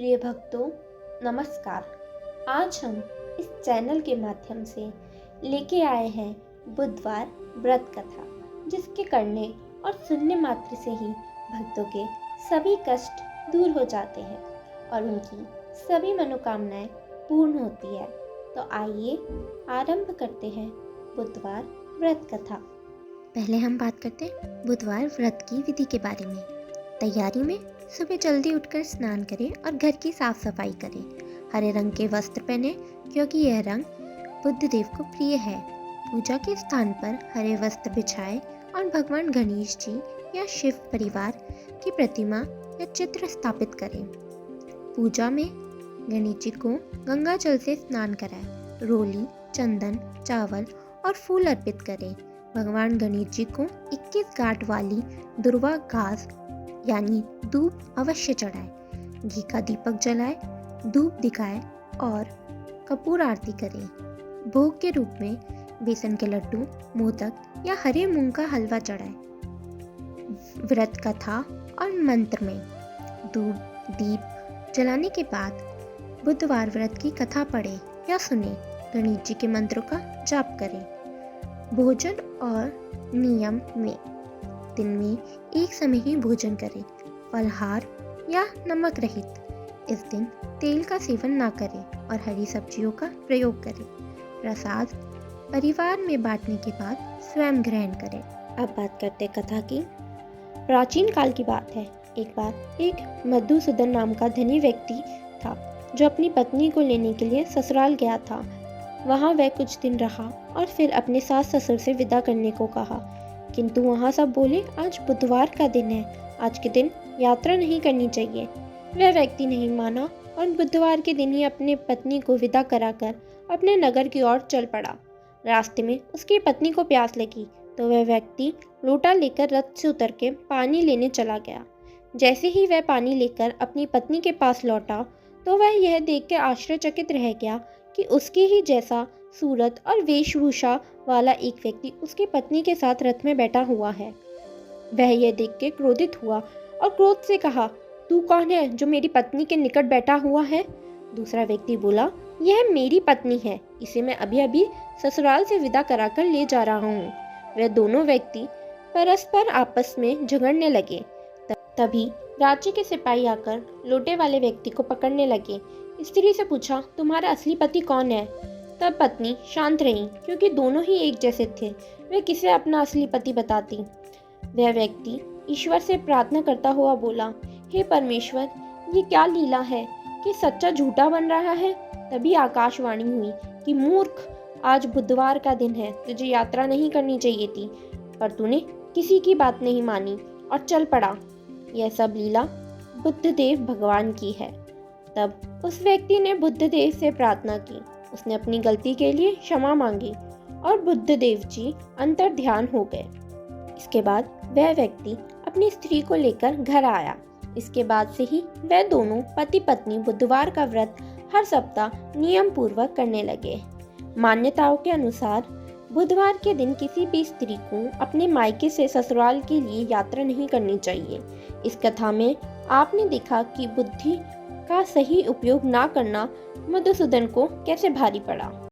प्रिय भक्तों, नमस्कार। आज हम इस चैनल के माध्यम से लेके आए हैं बुधवार व्रत कथा, जिसके करने और सुनने मात्र से ही भक्तों के सभी कष्ट दूर हो जाते हैं और उनकी सभी मनोकामनाएं पूर्ण होती है। तो आइए आरंभ करते हैं बुधवार व्रत कथा। पहले हम बात करते हैं बुधवार व्रत की विधि के बारे में। तैयारी में सुबह जल्दी उठकर स्नान करें और घर की साफ सफाई करें। हरे रंग के वस्त्र पहने क्योंकि यह रंग बुध देव को प्रिय है। पूजा के स्थान पर हरे वस्त्र बिछाएं और भगवान गणेश जी या शिव परिवार की प्रतिमा या चित्र स्थापित करें। पूजा में गणेश जी को गंगा जल से स्नान कराएं। रोली, चंदन, चावल और फूल अर्पित करें। भगवान गणेश जी को 21 गांठ वाली दुर्वा घास यानी धूप अवश्य चढ़ाएं। घी का दीपक जलाएं, धूप दिखाएं और कपूर आरती करें। भोग के रूप में बेसन के लड्डू, मोदक या हरे मूंग का हलवा चढ़ाएं। व्रत कथा और मंत्र में धूप दीप जलाने के बाद बुधवार व्रत की कथा पढ़ें या सुने। गणेश जी के मंत्रों का जाप करें। भोजन और नियम में दिन में एक समय ही भोजन करें, फलाहार या नमक रहित। इस दिन तेल का सेवन ना करें और हरी सब्जियों का प्रयोग करें। प्रसाद परिवार में बांटने के बाद स्वयं ग्रहण करें। अब बात करते कथा की। प्राचीन काल की बात है। एक बार एक मधुसूदन नाम का धनी व्यक्ति था जो अपनी पत्नी को लेने के लिए ससुराल गया था। वहाँ वह कुछ दिन रहा और फिर अपने सास ससुर से विदा करने को कहा, किंतु वहाँ सब बोले आज बुधवार का दिन है, आज के दिन यात्रा नहीं करनी चाहिए। वह व्यक्ति नहीं माना और बुधवार के दिन ही अपने पत्नी को विदा कराकर अपने नगर की ओर चल पड़ा। रास्ते में उसकी पत्नी को प्यास लगी तो वह व्यक्ति लोटा लेकर रथ से उतर के पानी लेने चला गया। जैसे ही वह पानी लेकर अपनी पत्नी के पास लौटा तो वह यह देख कर आश्चर्यचकित रह गया कि उसके ही जैसा सूरत और वेशभूषा वाला एक व्यक्ति उसकी पत्नी के साथ रथ में बैठा हुआ है। वह यह देख के क्रोधित हुआ और क्रोध से कहा, तू कौन है जो मेरी पत्नी के निकट बैठा हुआ है? दूसरा व्यक्ति बोला, यह मेरी पत्नी है, इसे मैं अभी अभी ससुराल से विदा कराकर ले जा रहा हूँ। वह दोनों व्यक्ति परस्पर आपस में झगड़ने लगे। तभी राज्य के सिपाही आकर लोटे वाले व्यक्ति को पकड़ने लगे। स्त्री से पूछा, तुम्हारा असली पति कौन है? तब पत्नी शांत रही क्योंकि दोनों ही एक जैसे थे। वह किसे अपना असली पति बताती? वह व्यक्ति ईश्वर से प्रार्थना करता हुआ बोला, हे परमेश्वर, ये क्या लीला है कि सच्चा झूठा बन रहा है? तभी आकाशवाणी हुई कि मूर्ख, आज बुधवार का दिन है, तुझे यात्रा नहीं करनी चाहिए थी, पर तूने किसी की बात नहीं मानी और चल पड़ा। यह सब लीला बुद्धदेव भगवान की है। तब उस व्यक्ति ने बुद्धदेव से प्रार्थना की। उसने अपनी गलती के लिए क्षमा मांगी और बुद्धदेव जी अंतर ध्यान हो गए। इसके बाद वह व्यक्ति अपनी स्त्री को लेकर घर आया। इसके बाद से ही वह दोनों पति पत्नी बुधवार का व्रत हर सप्ताह नियम पूर्वक करने लगे। मान्यताओं के अनुसार बुधवार के दिन किसी भी स्त्री को अपने मायके से ससुराल के लिए यात्रा नहीं करनी चाहिए। इस कथा में आपने देखा कि बुद्धि का सही उपयोग ना करना मधुसूदन को कैसे भारी पड़ा।